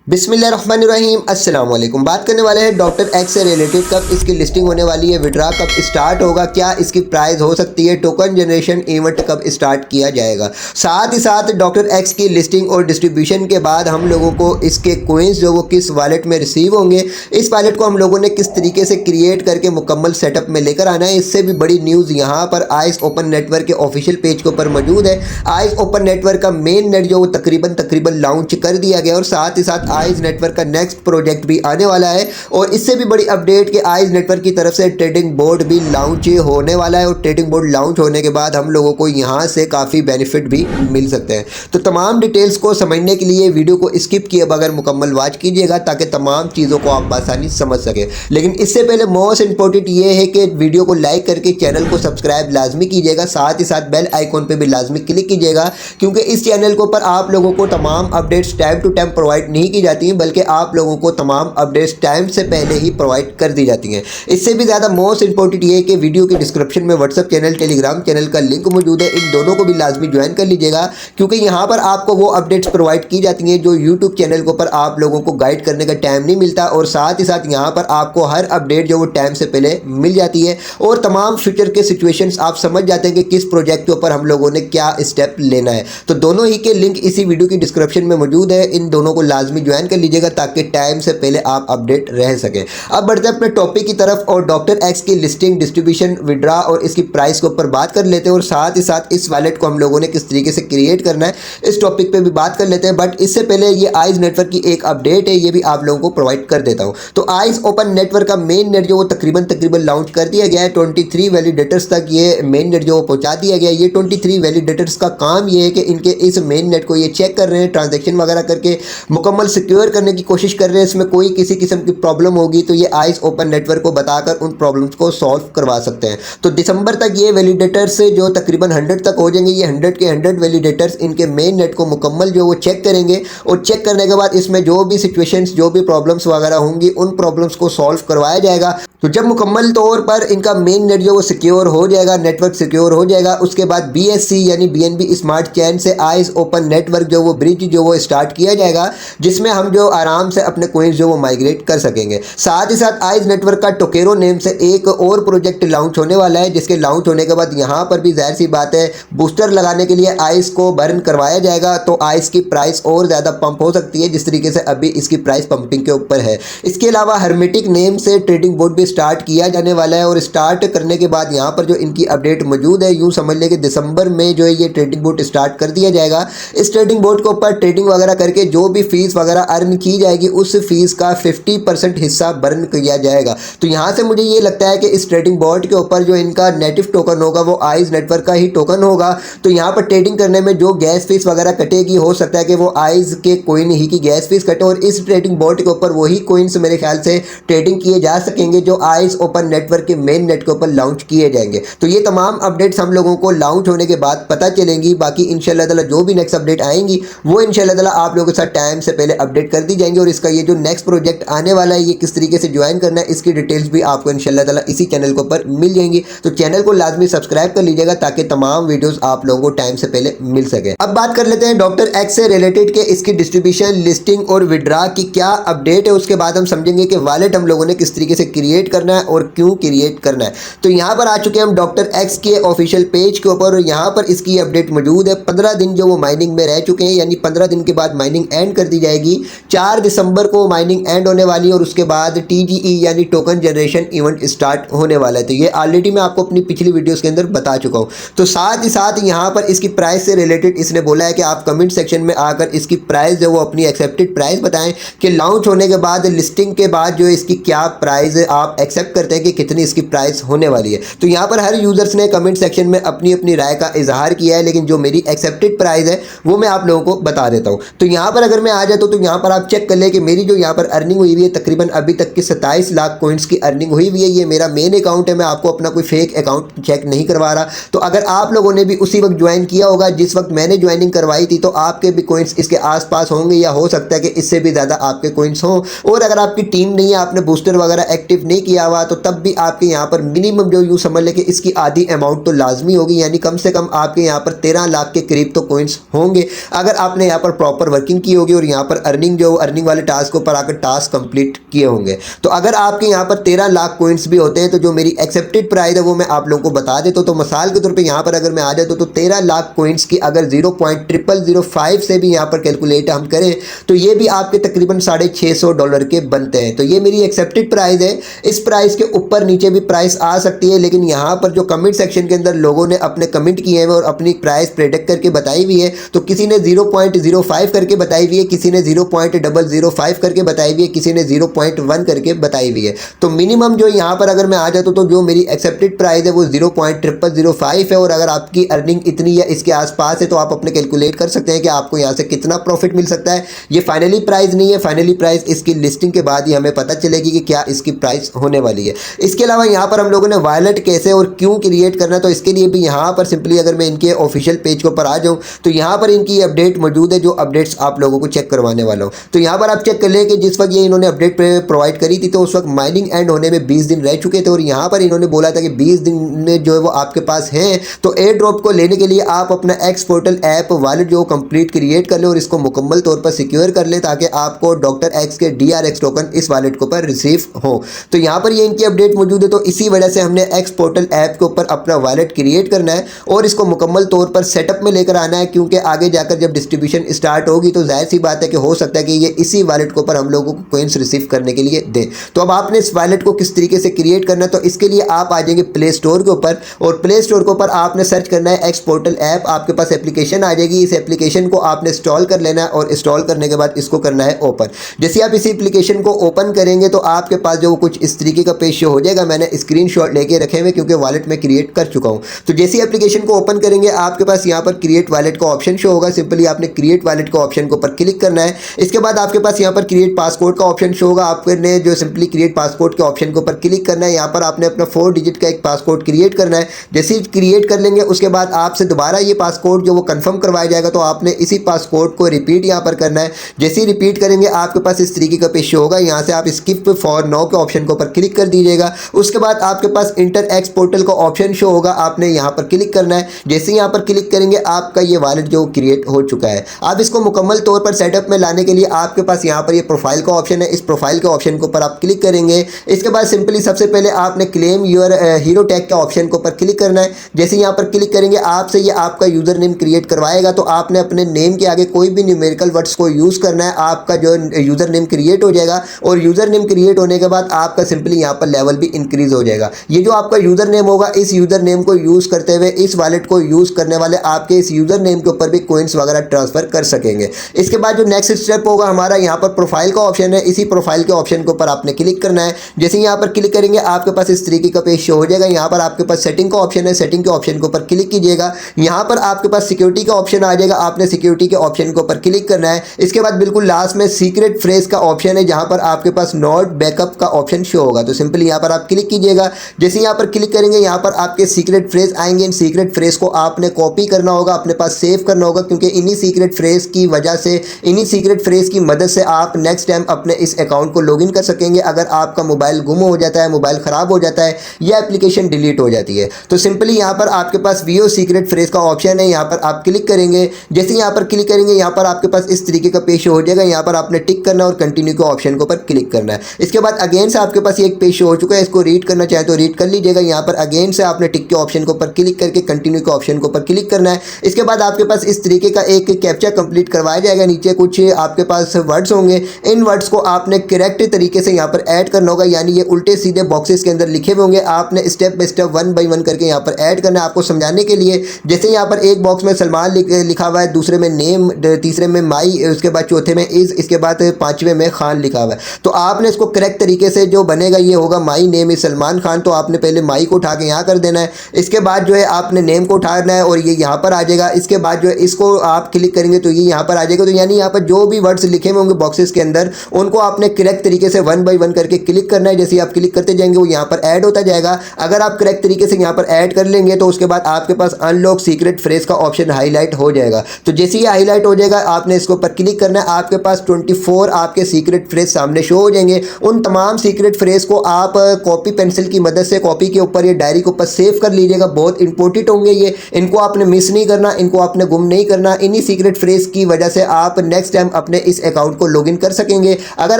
बिस्मिल्लाहिर्रहमानिर्रहीम अस्सलाम वालेकुम। बात करने वाले हैं डॉक्टर एक्स से रिलेटेड। कब इसकी लिस्टिंग होने वाली है, विड्रा कब स्टार्ट होगा, क्या इसकी प्राइस हो सकती है, टोकन जनरेशन इवेंट कब स्टार्ट किया जाएगा। साथ ही साथ डॉक्टर एक्स की लिस्टिंग और डिस्ट्रीब्यूशन के बाद हम लोगों को इसके कोइंस जो वो किस वॉलेट में रिसीव होंगे, इस वॉलेट को हम लोगों ने किस तरीके से क्रिएट करके मुकम्मल सेटअप में लेकर आना है। इससे भी बड़ी न्यूज़ यहाँ पर आइस ओपन नेटवर्क के ऑफिशियल पेज के ऊपर मौजूद है। आइस ओपन नेटवर्क का मेन नेट जो वो तकरीबन लॉन्च कर दिया गया और साथ ही साथ आइस नेटवर्क का नेक्स्ट प्रोजेक्ट भी आने वाला है। और इससे भी बड़ी अपडेट कि आइस नेटवर्क की तरफ से ट्रेडिंग बोर्ड भी लॉन्च होने वाला है और ट्रेडिंग बोर्ड लॉन्च होने के बाद हम लोगों को यहां से काफ़ी बेनिफिट भी मिल सकते हैं। तो तमाम डिटेल्स को समझने के लिए वीडियो को स्किप किए बगैर मुकम्मल वॉच कीजिएगा ताकि तमाम चीज़ों को आप आसानी समझ सके। लेकिन इससे पहले मोस्ट इंपॉर्टेंट ये है कि वीडियो को लाइक करके चैनल को सब्सक्राइब लाजमी कीजिएगा, साथ ही साथ बेल आइकॉन पर भी लाजमी क्लिक कीजिएगा, क्योंकि इस चैनल के ऊपर आप लोगों को तमाम updates time to time provide नहीं की जाती हैं, बल्कि आप लोगों को तमाम अपडेट्स टाइम से पहले ही प्रोवाइड कर दी जाती हैं। इससे भी ज़्यादा मोस्ट इंपॉर्टेंट ये है कि वीडियो के डिस्क्रिप्शन में व्हाट्सअप चैनल, टेलीग्राम चैनल का लिंक मौजूद है। इन दोनों को भी लाजमी ज्वाइन कर लीजिएगा, क्योंकि यहाँ पर आपको वो अपडेट्स प्रोवाइड की जाती हैं जो यूट्यूब चैनल के ऊपर आप लोगों को गाइड करने का टाइम नहीं मिलता। और साथ ही साथ यहाँ पर आपको हर अपडेट जो वो टाइम से पहले मिल जाती है और तमाम फ्यूचर के सिचुएशंस आप समझ जाते हैं कि किस प्रोजेक्ट के ऊपर हम लोगों ने क्या स्टेप लेना है। तो दोनों ही के लिंक इसी वीडियो की डिस्क्रिप्शन में मौजूद है। इन दोनों को लाजमी ज्वाइन कर लीजिएगा ताकि टाइम से पहले आप अपडेट रह सकें। अब बढ़ते हैं अपने टॉपिक की तरफ और डॉक्टर एक्स की लिस्टिंग, डिस्ट्रीब्यूशन, विड्रा और इसकी प्राइस के ऊपर बात कर लेते हैं और साथ ही साथ इस वॉलेट को हम लोगों ने किस तरीके से क्रिएट करना है इस टॉपिक पे भी बात कर लेते हैं। बट इससे पहले ये आइस नेटवर्क की एक अपडेट है, ये भी आप लोगों को प्रोवाइड कर देता हूं। तो आइस ओपन नेटवर्क का मेन नेट जो वो तकरीबन लॉन्च कर दिया गया है। 23 वैलिडेटर्स तक ये मेन नेट जो वो पहुंचा दिया गया है। ये 23 वैलिडेटर्स का काम ये है कि इनके इस मेन नेट को ये चेक कर रहे हैं, ट्रांजेक्शन वगैरह करके मुकम्मल सिक्योर करने की कोशिश कर रहे हैं। इसमें कोई किसी किस्म की प्रॉब्लम होगी तो ये आइस ओपन नेटवर्क को बताकर उन प्रॉब्लम्स को सॉल्व करवा सकते हैं। तो दिसंबर तक ये वैलिडेटर्स जो तकरीबन 100 तक हो जाएंगे, ये 100 के 100 वैलिडेटर्स इनके मेन नेट को मुकम्मल जो वो चेक करेंगे और चेक करने के बाद इसमें जो भी सिचुएशंस, जो भी प्रॉब्लम्स वगैरह होंगी, उन प्रॉब्लम्स को सॉल्व करवाया जाएगा। तो जब मुकम्मल तौर पर इनका मेन नेट जो वो सिक्योर हो जाएगा, नेटवर्क सिक्योर हो जाएगा, उसके बाद BSC यानी BNB स्मार्ट चैन से आइस ओपन नेटवर्क जो वो ब्रिज जो वो स्टार्ट किया जाएगा, जिसमें हम जो आराम से अपने कोइंस जो वो माइग्रेट कर सकेंगे। साथ ही साथ आइस नेटवर्क का टोकेरो नेम से एक और प्रोजेक्ट लॉन्च होने वाला है, जिसके लॉन्च होने के बाद यहाँ पर भी जाहिर सी बात है बूस्टर लगाने के लिए आइस को बर्न करवाया जाएगा। तो आइस की प्राइस और ज़्यादा पंप हो सकती है, जिस तरीके से अभी इसकी प्राइस पंपिंग के ऊपर है। इसके अलावा हर्मेटिक नेम से ट्रेडिंग बोर्ड भी स्टार्ट किया जाने वाला है और स्टार्ट करने के बाद यहाँ पर जो इनकी अपडेट मौजूद है, यूँ समझ लें कि दिसंबर में जो है ये ट्रेडिंग बोर्ड स्टार्ट कर दिया जाएगा। इस ट्रेडिंग बोर्ड के ऊपर ट्रेडिंग वगैरह करके जो भी फीस वगैरह अर्न की जाएगी, उस फीस का 50% हिस्सा बर्न किया जाएगा। तो यहाँ से मुझे ये लगता है कि इस ट्रेडिंग बोर्ड के ऊपर जो इनका नेटिव टोकन होगा वो आइस नेटवर्क का ही टोकन होगा। तो यहाँ पर ट्रेडिंग करने में जो गैस फीस वगैरह कटेगी, हो सकता है कि वो आइस के कोइन ही की गैस फीस कटे और इस ट्रेडिंग बोर्ड के ऊपर वही कोइंस मेरे ख्याल से ट्रेडिंग किए जा सकेंगे जो आइस ओपन नेटवर्क के मेन नेट के ऊपर लॉन्च किए जाएंगे। तो ये तमाम अपडेट्स हम लोगों को लॉन्च होने के बाद पता चलेंगी। बाकी इंशाल्लाह ताला जो भी नेक्स्ट अपडेट आएंगी वो इंशाल्लाह ताला आप लोगों के साथ टाइम से पहले अपडेट कर दी जाएंगी। और इसका ये जो नेक्स्ट प्रोजेक्ट आने वाला है, ये किस तरीके से ज्वाइन करना है, इसकी डिटेल्स भी आपको इंशाल्लाह ताला इसी चैनल के ऊपर मिल जाएंगी। तो चैनल को लाजमी सब्सक्राइब कर लीजिएगा ताकि तमाम वीडियोस आप लोगों को टाइम से पहले मिल सके। अब बात कर लेते हैं डॉक्टर एक्स से रिलेटेड के इसकी डिस्ट्रीब्यूशन, लिस्टिंग और विड्रा की क्या अपडेट है। उसके बाद हम समझेंगे कि वॉलेट हम लोगों ने किस तरीके से क्रिएट करना है और क्यों क्रिएट करना है। तो यहाँ पर आ चुके हैं हम डॉक्टर एक्स के ऑफिशियल पेज के ऊपर और यहाँ पर इसकी अपडेट मौजूद है। 15 दिन जो वो माइनिंग में रह चुके हैं, यानी 15 दिन के बाद माइनिंग एंड कर दी जाएगी। 4 दिसंबर को माइनिंग एंड होने वाली है और उसके बाद TGE यानी टोकन जनरेशन इवेंट स्टार्ट होने वाला है। तो ये ऑलरेडी मैं आपको अपनी पिछली वीडियोस के अंदर बता चुका हूँ। तो साथ ही साथ यहाँ पर इसकी प्राइस से रिलेटेड इसने बोला है कि आप कमेंट सेक्शन में आकर इसकी प्राइस जो वो अपनी एक्सेप्टेड प्राइस बताएं कि लॉन्च होने के बाद, लिस्टिंग के बाद जो इसकी क्या प्राइस आप एक्सेप्ट करते हैं कि कितनी इसकी प्राइस होने वाली है। तो यहाँ पर हर यूजर्स ने कमेंट सेक्शन में अपनी अपनी राय का इजहार किया है, लेकिन जो मेरी एक्सेप्टेड प्राइस है वो मैं आप लोगों को बता देता हूँ। तो यहाँ पर अगर मैं आ जाता हूँ तो यहाँ पर आप चेक कर ले कि मेरी जो यहाँ पर अर्निंग हुई है तकरीबन अभी तक की 27 लाख कॉइंस की अर्निंग हुई है। ये मेरा मेन अकाउंट है, मैं आपको अपना कोई फेक अकाउंट चेक नहीं करवा रहा। तो अगर आप लोगों ने भी उसी वक्त ज्वाइन किया होगा जिस वक्त मैंने ज्वाइनिंग करवाई थी, तो आपके भी कॉइंस इसके आसपास होंगे या हो सकता है कि इससे भी ज़्यादा आपके कॉइंस हों। और अगर आपकी टीम नहीं है, आपने बूस्टर वगैरह एक्टिव नहीं किया हुआ, तो तब भी आपके यहाँ पर मिनिमम जो यूँ समझ ले कि इसकी आधी अमाउंट तो लाजमी होगी, यानी कम से कम आपके यहाँ पर 13 लाख के करीब तो कॉइंस होंगे अगर आपने यहाँ पर प्रॉपर वर्किंग की होगी और यहाँ पर अर्निंग वाले टास्क के ऊपर आकर टास्क कंप्लीट किए होंगे। तो अगर आपके यहाँ पर 13 लाख कॉइन्स भी होते हैं तो जो मेरी एक्सेप्टेड प्राइस है वो मैं आप लोगों को बता देता हूँ। तो मिसाल के तौर पे यहाँ पर अगर मैं आ जाता हूँ तो 13 लाख कॉइन्स की अगर 0.0005 से भी यहाँ पर कैलकुलेट हम करें तो ये भी आपके तकरीबन $650 के बनते हैं। तो ये मेरी एक्सेप्टेड प्राइस है। इस प्राइस के ऊपर नीचे भी प्राइस आ सकती है, लेकिन यहाँ पर जो कमेंट सेक्शन के अंदर लोगों ने अपने कमेंट किए हैं और अपनी प्राइस प्रेडिक्ट करके बताई हुई है। तो किसी ने 0.05 करके बताई हुई है, किसी ने 0.005 करके बताई हुई है, किसी ने 0.1 करके बताई हुई है। तो मिनिमम जो यहाँ पर अगर मैं आ जाता हूँ तो जो मेरी एक्सेप्टेड प्राइस है वो 0.0005 है। और अगर आपकी अर्निंग इतनी या इसके आसपास है तो आप अपने कैलकुलेट कर सकते हैं कि आपको यहाँ से कितना प्रॉफिट मिल सकता है। ये फाइनली प्राइस नहीं है, फाइनली प्राइस इसकी लिस्टिंग के बाद ही हमें पता चलेगी कि क्या इसकी प्राइस होने वाली है। इसके अलावा यहाँ पर हम लोगों ने वॉलेट कैसे और क्यों क्रिएट करना है तो इसके लिए भी यहाँ पर सिंपली अगर मैं इनके ऑफिशियल पेज के ऊपर आ जाऊँ तो यहाँ पर इनकी अपडेट मौजूद है, जो अपडेट्स आप लोगों को चेक करवाने वाला हूँ। तो यहाँ पर आप चेक कर लें कि जिस वक्त ये इन्होंने अपडेट प्रोवाइड करी थी तो उस वक्त माइनिंग एंड होने में 20 दिन रह चुके थे और यहाँ पर इन्होंने बोला था कि 20 दिन में जो है वो आपके पास हैं। तो एयर ड्रॉप को लेने के लिए आप अपना एक्स पोर्टल ऐप वॉलेट जो कंप्लीट क्रिएट कर ले और इसको मुकम्मल तौर पर सिक्योर कर ले ताकि आपको डॉक्टर एक्स के DRX टोकन इस वॉलेट के ऊपर रिसीव हो। तो यहाँ पर ये इनकी अपडेट मौजूद है। तो इसी वजह से हमने एक्स पोर्टल ऐप के ऊपर अपना वॉलेट क्रिएट करना है और इसको मुकम्मल तौर पर सेटअप में लेकर आना है, क्योंकि आगे जाकर जब डिस्ट्रीब्यूशन स्टार्ट होगी तो जाहिर सी बात है कि हो सकता है कि ये इसी वॉलेट के ऊपर हम लोगों को कॉइन्स रिसीव करने के लिए दें। तो अब आपने इस वॉलेट को किस तरीके से क्रिएट करना है तो इसके लिए आप आ जाएंगे प्ले स्टोर के ऊपर और प्ले स्टोर के ऊपर आपने सर्च करना है एक्स पोर्टल ऐप। आपके पास एप्लीकेशन आ जाएगी, इस एप्लीकेशन को आपने इंस्टॉल कर लेना है और इंस्टॉल करने के बाद इसको करना है ओपन। जैसे आप इसी एप्लीकेशन को ओपन करेंगे तो आपके पास जो कुछ इस तरीके का पेज शो हो जाएगा। मैंने स्क्रीनशॉट लेके रखे हुए क्योंकि वॉलेट में क्रिएट कर चुका हूं। तो जैसे एप्लीकेशन को ओपन करेंगे आपके पास यहाँ पर क्रिएट वॉलेट का ऑप्शन शो होगा। सिंपली आपने क्रिएट वॉलेट का ऑप्शन के ऊपर क्लिक करना है। इसके बाद आपके पास यहाँ पर क्रिएट पासपोर्ट का ऑप्शन शो होगा। आपने जो सिंपली क्रिएट पासपोर्ट के ऑप्शन के ऊपर क्लिक करना है। यहाँ पर आपने अपना 4 डिजिट का एक पासपोर्ट क्रिएट करना है। जैसे ही क्रिएट कर लेंगे उसके बाद आपसे दोबारा ये पासपोर्ट जो वो कंफर्म करवाया जाएगा तो आपने इसी पासपोर्ट को रिपीट यहाँ पर करना है। जैसे ही रिपीट करेंगे आपके पास इस तरीके का पेज शो होगा। यहाँ से आप स्किप फॉर नाउ के ऑप्शन के ऊपर क्लिक कर दीजिएगा। उसके बाद आपके पास इंटर एक्स पोर्टल का ऑप्शन शो होगा, आपने यहाँ पर क्लिक करना है। जैसे ही यहाँ पर क्लिक करेंगे आपका ये वॉलेट जो क्रिएट हो चुका है। अब इसको मुकम्मल तौर पर सेटअप में लाने के लिए आपके पास यहाँ पर ये प्रोफाइल का ऑप्शन है। इस प्रोफाइल के ऑप्शन के ऊपर आप क्लिक करेंगे। इसके बाद सिंपली सबसे पहले आपने क्लेम योर हीरो टैग के ऑप्शन के ऊपर क्लिक करना है। जैसे यहाँ पर क्लिक करेंगे आपसे ये आपका यूज़र नेम क्रिएट करवाएगा। तो आपने अपने नेम के आगे कोई भी न्यूमेरिकल वर्ड्स को यूज़ करना है। आपका जो यूज़र नेम क्रिएट हो जाएगा और यूज़र नेम क्रिएट होने के बाद आपका सिंपली यहाँ पर लेवल भी इंक्रीज हो जाएगा। ये जो आपका यूज़र नेम होगा इस यूज़र नेम को यूज़ करते हुए इस वॉलेट को यूज़ करने वाले आपके इस यूज़र नेम के ऊपर भी कॉइन्स वगैरह ट्रांसफ़र कर सकेंगे। इसके बाद जो नेक्स्ट स्टेप होगा हमारा यहाँ पर प्रोफाइल का ऑप्शन है। इसी प्रोफाइल के ऑप्शन के ऊपर आपने क्लिक करना है। जैसे यहाँ पर क्लिक करेंगे आपके पास इस तरीके का पेज शो हो जाएगा। यहाँ पर आपके पास सेटिंग का ऑप्शन है, सेटिंग के ऑप्शन के ऊपर क्लिक कीजिएगा। यहाँ पर आपके पास सिक्योरिटी का ऑप्शन आ जाएगा, आपने सिक्योरिटी के ऑप्शन के ऊपर क्लिक करना है। इसके बाद बिल्कुल लास्ट में सीक्रेट फ्रेज का ऑप्शन है जहाँ पर आपके पास नोट बैकअप का ऑप्शन शो होगा। तो सिंपली यहाँ पर आप क्लिक कीजिएगा। जैसे यहाँ पर क्लिक करेंगे यहाँ पर आपके सीक्रेट फ्रेज आएंगे। इन सीक्रेट फ्रेज को आपने कॉपी करना होगा, अपने पास सेव करना होगा, क्योंकि इन्हीं सीक्रेट फ्रेज की वजह से, इन्हीं सीक्रेट फ्रेज की मदद से आप नेक्स्ट टाइम अपने इस अकाउंट को लॉगिन कर सकेंगे अगर आपका मोबाइल गुम हो जाता है, मोबाइल ख़राब हो जाता है या एप्लीकेशन डिलीट हो जाती है। तो सिंपली यहाँ पर आपके पास वीओ सीक्रेट फ्रेज का ऑप्शन है, यहाँ पर आप क्लिक करेंगे। जैसे यहाँ पर क्लिक करेंगे यहाँ पर आपके पास इस तरीके का पेज हो जाएगा। यहाँ पर आपने टिक करना और कंटिन्यू के ऑप्शन के ऊपर क्लिक करना है। इसके बाद अगेन से आपके पास ये एक पेज हो चुका है, इसको रीड करना चाहे तो रीड कर लीजिएगा। यहाँ पर अगेन से आपने टिक के ऑप्शन के ऊपर क्लिक करके कंटिन्यू के ऑप्शन के ऊपर क्लिक करना है। इसके बाद आपके पास इस तरीके का एक कैप्चा कंप्लीट करवाया जाएगा। नीचे कुछ आपके पास वर्ड्स होंगे, इन वर्ड्स को आपने करेक्ट तरीके से यहाँ पर ऐड करना होगा, यानी ये उल्टे सीधे बॉक्सेस के अंदर लिखे हुए होंगे। आपने स्टेप बाय स्टेप 1 बाय 1 करके यहाँ पर ऐड करना है आपको समझाने के लिए। जैसे यहाँ पर एक बॉक्स में सलमान लिखा हुआ है, दूसरे में नेम, तीसरे में माई, उसके बाद चौथे में इज़, इसके बाद पांचवें में खान लिखा हुआ है। तो आपने इसको करेक्ट तरीके से जो बनेगा ये होगा my name is Salman Khan. तो आपने पहले माई को उठा के यहाँ कर देना है। इसके बाद जो है आपने नेम को उठाना है और ये यहाँ पर आ जाएगा। इसके बाद जो है इसको आप क्लिक करेंगे तो ये यहाँ पर आ जाएगा। तो यानी यहाँ पर जो भी वर्ड्स लिखे हुए होंगे बॉक्सेस के अंदर उनको आपने करेक्ट तरीके से 1 बाय 1 करके क्लिक करना है। जैसे आप क्लिक करते जाएंगे वो यहाँ पर ऐड होता जाएगा। अगर आप करेक्ट तरीके से यहाँ पर ऐड कर लेंगे तो उसके बाद आपके पास अनलॉक सीक्रेट फ्रेज का ऑप्शन हाईलाइट हो जाएगा। तो जैसे ये हाईलाइट हो जाएगा आपने इसके ऊपर क्लिक करना है। आपके पास 24 आपके सीक्रेट फ्रेज सामने शो हो जाएंगे। उन तमाम सीक्रेट फ्रेज को आप कॉपी पेंसिल की मदद से कॉपी के ऊपर, ये डायरी के ऊपर सेव कर लीजिएगा। बहुत इंपॉर्टेंट होंगे ये, इनको आपने मिस नहीं करना, इनको आपने गुम नहीं करना। इन्हीं सीक्रेट फ्रेज की वजह से आप नेक्स्ट टाइम अपने इस अकाउंट को लॉगिन कर सकेंगे। अगर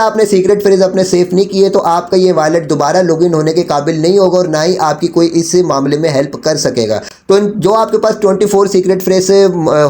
आपने सीक्रेट फ्रेज अपने सेफ नहीं किए तो आपका ये वॉलेट दोबारा लॉगिन होने के काबिल नहीं होगा और ना ही आपकी कोई इस मामले में हेल्प कर सकेगा। तो जो आपके पास 24 सीक्रेट फ्रेज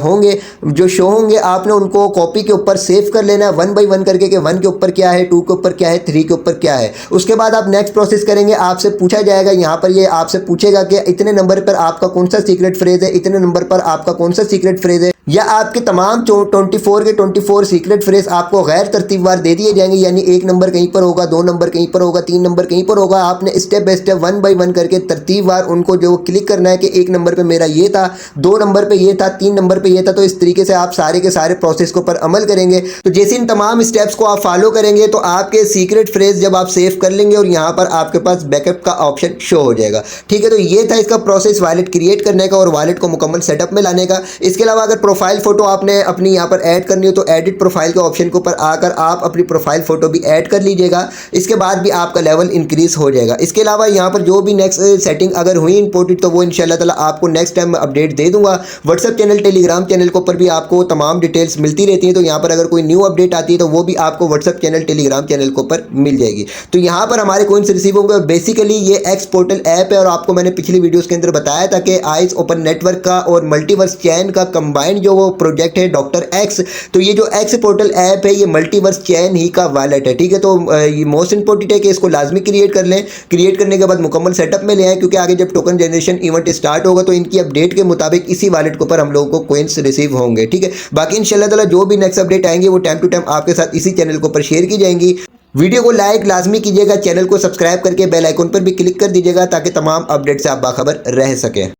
होंगे जो शो होंगे, आपने उनको कॉपी के ऊपर सेव कर लेना है 1 बाई 1 करके कि 1 के ऊपर क्या है, 2 के ऊपर क्या है, 3 के ऊपर क्या है। उसके बाद आप नेक्स्ट प्रोसेस करेंगे, आपसे पूछा जाएगा, यहाँ पर ये आपसे पूछेगा कि इतने नंबर पर आपका कौन सा सीक्रेट फ्रेज है, इतने नंबर पर आपका कौन सा सीक्रेट फ्रेज है, या आपके तमाम 24 के 24 सीक्रेट फ्रेज आपको गैर तरतीबवार दे दिए जाएंगे। यानी 1 नंबर कहीं पर होगा, 2 नंबर कहीं पर होगा, 3 नंबर कहीं पर होगा। आपने स्टेप बाय स्टेप 1 बाई 1 करके तरतीबवार उनको जो क्लिक करना है कि 1 नंबर पे मेरा ये था, 2 नंबर पे ये था, 3 नंबर पे ये था। तो इस तरीके से आप सारे के सारे प्रोसेस को पर अमल करेंगे। तो जैसे इन तमाम स्टेप्स को आप फॉलो करेंगे तो आपके सीक्रेट फ्रेज जब आप सेव कर लेंगे और यहाँ पर आपके पास बैकअप का ऑप्शन शो हो जाएगा। ठीक है, तो ये था इसका प्रोसेस वॉलेट क्रिएट करने का और वॉलेट को मुकम्मल सेटअप में लाने का। इसके अलावा अगर प्रोफाइल फोटो आपने अपनी यहाँ पर ऐड करनी हो तो एडिट प्रोफाइल के ऑप्शन के ऊपर आकर आप अपनी प्रोफाइल फोटो भी ऐड कर लीजिएगा। इसके बाद भी आपका लेवल इंक्रीज हो जाएगा। इसके अलावा यहाँ पर जो भी नेक्स्ट सेटिंग अगर हुई इंपोर्टेड तो वो इंशाल्लाह ताला आपको नेक्स्ट टाइम अपडेट दे दूंगा। व्हाट्सएप चैनल, टेलीग्राम चैनल के ऊपर भी आपको तमाम डिटेल्स मिलती रहती हैं। तो यहाँ पर अगर कोई न्यू अपडेट आती है तो वो भी आपको व्हाट्सएप चैनल, टेलीग्राम चैनल के ऊपर मिल जाएगी। तो यहाँ पर हमारे कॉइन्स रिसीव होंगे। बेसिकली ये एक्स पोर्टल ऐप है और आपको मैंने पिछली वीडियोस के अंदर बताया था कि आइस ओपन नेटवर्क का और मल्टीवर्स चैन का कंबाइंड जो वो प्रोजेक्ट है डॉक्टर एक्स, तो ये जो एक्स पोर्टल ऐप है ये मल्टीवर्स चैन ही का वॉलेट है। ठीक है, तो ये मोस्ट इंपॉर्टेंट है कि इसको लाजमी क्रिएट कर लें। क्रिएट करने के बाद मुकम्मल सेटअप में ले आए, क्योंकि आगे जब टोकन जनरेशन इवेंट स्टार्ट होगा तो इनकी अपडेट के मुताबिक इसी वॉलेट के ऊपर हम लोगों को कॉइन्स रिसीव होंगे। ठीक है, बाकी इंशाल्लाह ताला जो भी नेक्स्ट अपडेट आएंगे वो टाइम टू टाइम आपके साथ इसी चैनल के ऊपर शेयर की जाएंगी। वीडियो को लाइक लाजमी कीजिएगा, चैनल को सब्सक्राइब करके बेल आइकन पर भी क्लिक कर दीजिएगा ताकि तमाम अपडेट से आप बाखबर रह सकें।